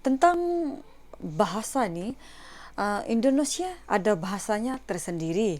Tentang bahasa nih, Indonesia ada bahasanya tersendiri.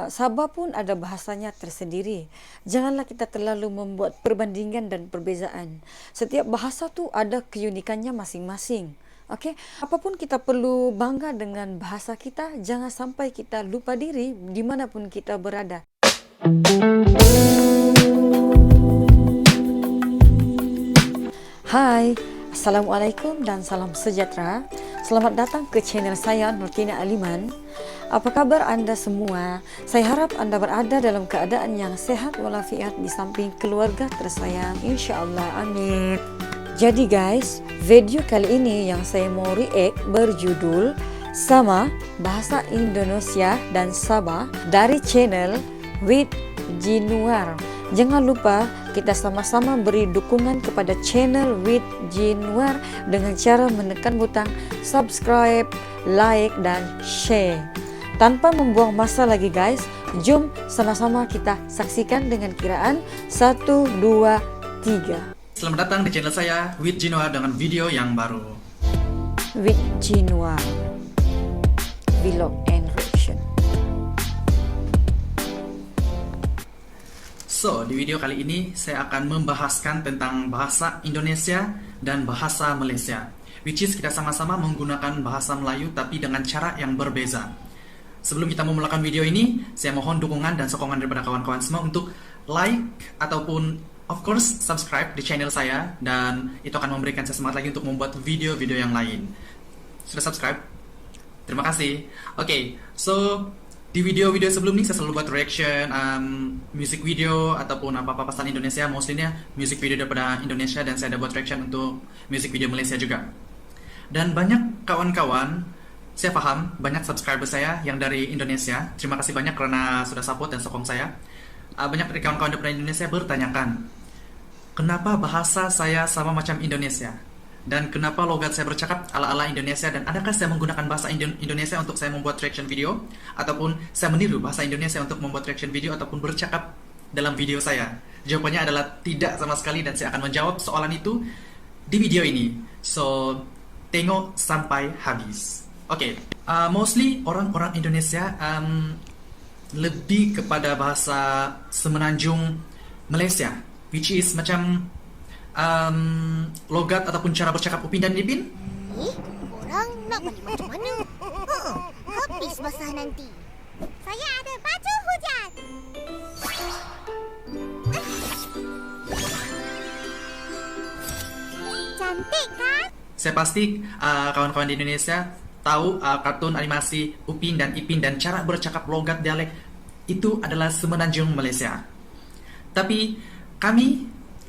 Sabah pun ada bahasanya tersendiri. Janganlah kita terlalu membuat perbandingan dan perbezaan. Setiap bahasa tuh ada keunikannya masing-masing. Oke, apapun kita perlu bangga dengan bahasa kita. Jangan sampai kita lupa diri dimanapun kita berada. Hai, Assalamualaikum dan salam sejahtera. Selamat datang ke channel saya, Nurtina Aliman. Apa kabar Anda semua? Saya harap Anda berada dalam keadaan yang sehat walafiat di samping keluarga tersayang, insya Allah, amin. Jadi guys, video kali ini yang saya mau react berjudul Sama Bahasa Indonesia dan Sabah dari channel With Jinwar. Jangan lupa kita sama-sama beri dukungan kepada channel With Jinwar dengan cara menekan butang subscribe, like, dan share. Tanpa membuang masa lagi guys, jom sama-sama kita saksikan dengan kiraan 1, 2, 3. Selamat datang di channel saya With Jinwar dengan video yang baru. With Jinwar Vlog and Reaction. So, di video kali ini saya akan membahaskan tentang bahasa Indonesia dan bahasa Malaysia, which is kita sama-sama menggunakan bahasa Melayu tapi dengan cara yang berbeza. Sebelum kita memulakan video ini, saya mohon dukungan dan sokongan daripada kawan-kawan semua untuk like ataupun of course subscribe di channel saya, dan itu akan memberikan saya semangat lagi untuk membuat video-video yang lain. Sudah subscribe? Terima kasih. Oke, so di video-video sebelum ini saya selalu buat reaction music video ataupun apa-apa pesan Indonesia, mostly-nya music video daripada Indonesia, dan saya ada buat reaction untuk music video Malaysia juga. Dan banyak kawan-kawan, saya paham banyak subscriber saya yang dari Indonesia. Terima kasih banyak karena sudah support dan sokong saya. Banyak dari kawan-kawan daripada Indonesia bertanyakan, kenapa bahasa saya sama macam Indonesia? Dan kenapa logat saya bercakap ala-ala Indonesia? Dan adakah saya menggunakan bahasa Indonesia untuk saya membuat reaction video? Ataupun saya meniru bahasa Indonesia untuk membuat reaction video ataupun bercakap dalam video saya? Jawabannya adalah tidak sama sekali, dan saya akan menjawab soalan itu di video ini. So, tengok sampai habis. Oke, mostly orang-orang Indonesia lebih kepada bahasa Semenanjung Malaysia, which is macam logat ataupun cara bercakap Upin dan Ipin. Korang nak balik macam mana? Habis basah nanti. Saya ada baju hujan. Cantik kan? Saya pasti kawan-kawan di Indonesia tahu kartun animasi Upin dan Ipin, dan cara bercakap logat dialek itu adalah Semenanjung Malaysia. Tapi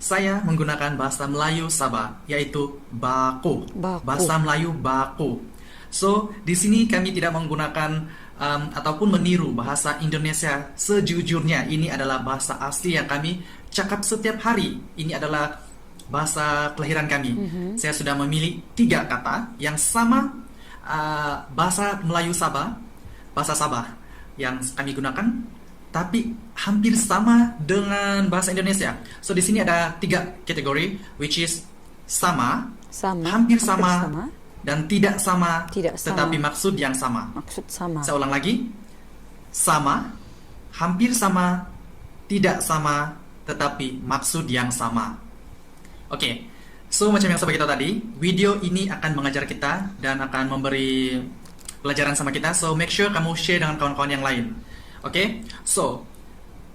saya menggunakan bahasa Melayu Sabah, yaitu Bako. Bahasa Melayu Bako. So, di sini kami tidak menggunakan ataupun meniru bahasa Indonesia sejujurnya. Ini adalah bahasa asli yang kami cakap setiap hari. Ini adalah bahasa kelahiran kami. Saya sudah memilih 3 kata yang sama bahasa Melayu Sabah, bahasa Sabah yang kami gunakan, tapi hampir sama dengan bahasa Indonesia. So di sini ada 3 kategori, which is sama, hampir sama, dan tidak sama, tetapi maksud yang sama. Maksud sama. Saya ulang lagi. Sama, hampir sama, tidak sama, tetapi maksud yang sama. Oke. So macam yang saya beritahu tadi, video ini akan mengajar kita dan akan memberi pelajaran sama kita. So make sure kamu share dengan kawan-kawan yang lain. Oke, so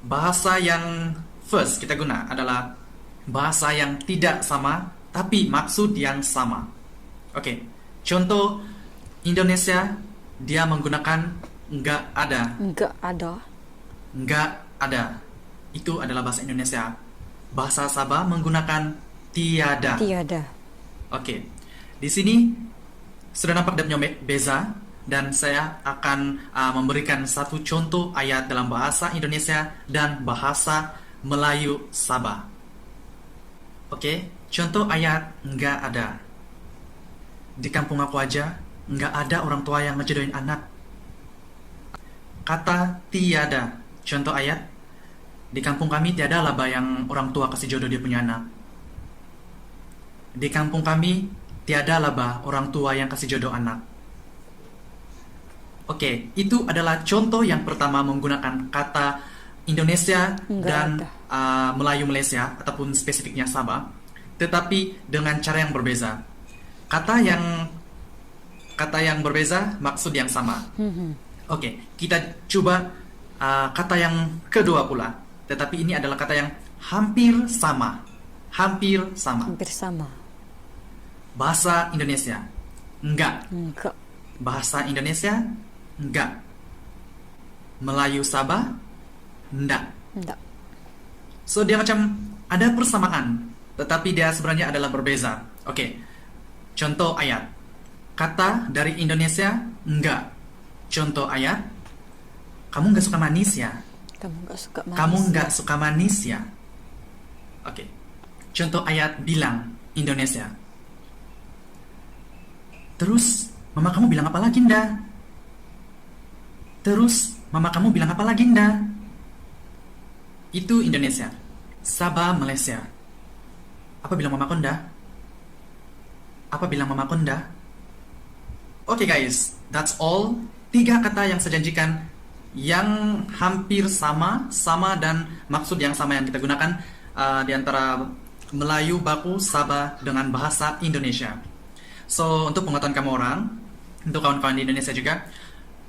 bahasa yang first kita guna adalah bahasa yang tidak sama tapi maksud yang sama. Oke, contoh Indonesia, dia menggunakan nggak ada. Nggak ada. Itu adalah bahasa Indonesia. Bahasa Sabah menggunakan tiada. Oke, di sini sudah nampak dia punya beza. Dan saya akan memberikan satu contoh ayat dalam bahasa Indonesia dan bahasa Melayu Sabah. Oke, contoh ayat nggak ada. Di kampung aku aja nggak ada orang tua yang ngejodohin anak. Kata tiada, contoh ayat. Di kampung kami tiada laba yang orang tua kasih jodoh dia punya anak. Di kampung kami tiada laba orang tua yang kasih jodoh anak. Oke, itu adalah contoh yang pertama menggunakan kata Indonesia Nggak dan ada. Melayu Malaysia ataupun spesifiknya Sabah, tetapi dengan cara yang berbeza. Kata yang berbeza, maksud yang sama. Oke, kita coba kata yang kedua pula. Tetapi ini adalah kata yang hampir sama. Hampir sama. Hampir sama. Bahasa Indonesia, enggak. Enggak. Bahasa Indonesia, enggak. Melayu Sabah, enggak. Enggak. So, dia macam ada persamaan, tetapi dia sebenarnya adalah berbeza. Oke, contoh ayat. Kata dari Indonesia, enggak. Contoh ayat, kamu nggak suka manis ya? Kamu nggak suka manis. Kamu nggak suka manis ya? Oke. Contoh ayat bilang Indonesia. Terus, mama kamu bilang apa lagi, Nda? Terus, mama kamu bilang apa lagi, Nda? Itu Indonesia. Sabah, Malaysia. Apa bilang mama Nda? Apa bilang mama Nda? Oke guys, that's all. 3 kata yang saya janjikan yang hampir sama dan maksud yang sama yang kita gunakan di antara Melayu baku Sabah dengan bahasa Indonesia. So, untuk pengetahuan kamu orang, untuk kawan-kawan di Indonesia juga,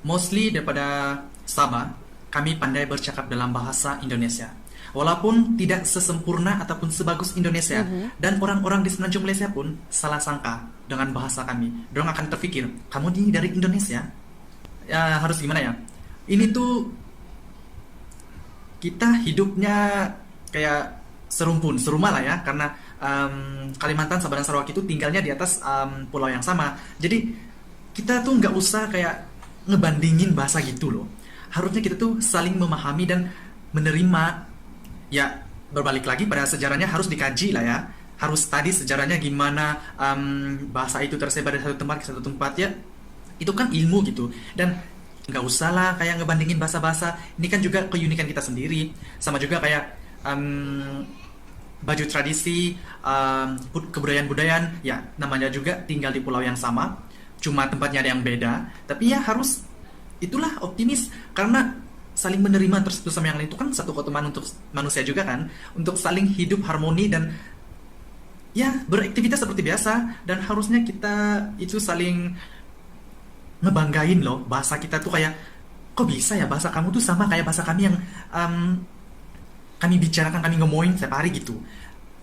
mostly daripada Sabah, kami pandai bercakap dalam bahasa Indonesia. Walaupun tidak sesempurna ataupun sebagus Indonesia, dan orang-orang di semenanjung Malaysia pun salah sangka dengan bahasa kami. Mereka akan terpikir, kamu dari Indonesia? Ya, harus gimana ya? Ini tuh kita hidupnya kayak serumah lah ya, karena Kalimantan, Sabah dan Sarawak itu tinggalnya di atas pulau yang sama. Jadi kita tuh nggak usah kayak ngebandingin bahasa gitu loh. Harusnya kita tuh saling memahami dan menerima. Ya, berbalik lagi pada sejarahnya harus dikaji lah ya. Harus tadi sejarahnya gimana bahasa itu tersebar dari satu tempat ke satu tempat ya. Itu kan ilmu gitu. Dan nggak usah lah kayak ngebandingin bahasa-bahasa. Ini kan juga keunikan kita sendiri. Sama juga kayak baju tradisi, kebudayaan-budayaan, ya namanya juga tinggal di pulau yang sama, cuma tempatnya ada yang beda, tapi ya harus itulah optimis, karena saling menerima satu sama yang lain itu kan satu keutamaan untuk manusia juga kan, untuk saling hidup harmoni dan ya beraktivitas seperti biasa, dan harusnya kita itu saling ngebanggain loh, bahasa kita tuh kayak, kok bisa ya bahasa kamu tuh sama kayak bahasa kami yang kami bicarakan, kami ngomongin setiap hari gitu.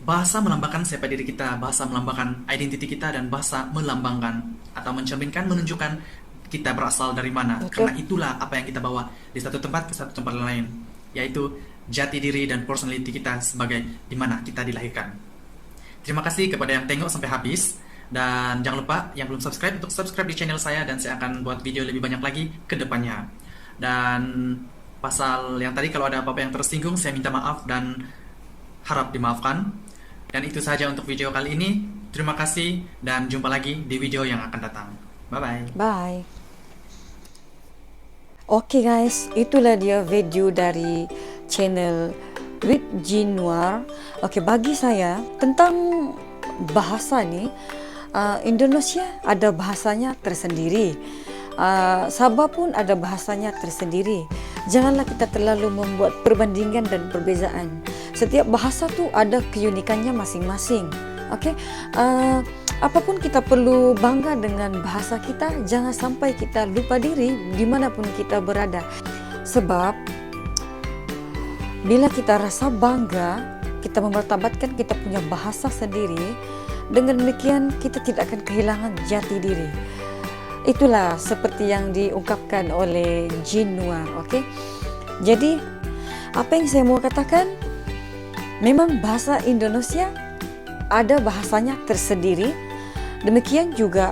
Bahasa melambangkan siapa diri kita, bahasa melambangkan identiti kita, dan bahasa melambangkan atau mencerminkan, menunjukkan kita berasal dari mana. Betul. Karena itulah apa yang kita bawa di satu tempat ke satu tempat lain, yaitu jati diri dan personality kita sebagai di mana kita dilahirkan. Terima kasih kepada yang tengok sampai habis, dan jangan lupa yang belum subscribe untuk subscribe di channel saya, dan saya akan buat video lebih banyak lagi ke depannya. Dan pasal yang tadi kalau ada apa-apa yang tersinggung, saya minta maaf dan harap dimaafkan. Dan itu saja untuk video kali ini. Terima kasih dan jumpa lagi di video yang akan datang. Bye-bye. Bye. Oke guys, itulah dia video dari channel With Jinwar. Oke, bagi saya tentang bahasa nih, Indonesia ada bahasanya tersendiri. Sabah pun ada bahasanya tersendiri. Janganlah kita terlalu membuat perbandingan dan perbezaan. Setiap bahasa tuh ada keunikannya masing-masing. Oke, apapun kita perlu bangga dengan bahasa kita. Jangan sampai kita lupa diri dimanapun kita berada. Sebab bila kita rasa bangga, kita memartabatkan kita punya bahasa sendiri. Dengan demikian kita tidak akan kehilangan jati diri. Itulah seperti yang diungkapkan oleh Jinwar. Oke. Jadi apa yang saya mau katakan, memang bahasa Indonesia ada bahasanya tersendiri. Demikian juga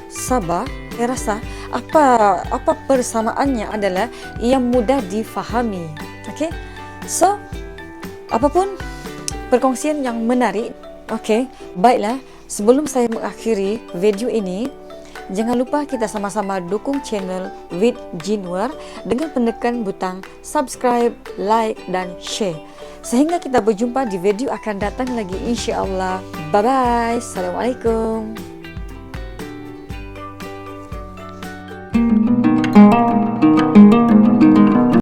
Sabah. Saya rasa apa persamaannya adalah yang mudah difahami. Oke. So, apapun perkongsian yang menarik. Oke, baiklah. Sebelum saya mengakhiri video ini, jangan lupa kita sama-sama dukung channel With Jinwar dengan menekan butang subscribe, like, dan share. Sehingga kita berjumpa di video akan datang lagi insya Allah. Bye-bye. Assalamualaikum. Thank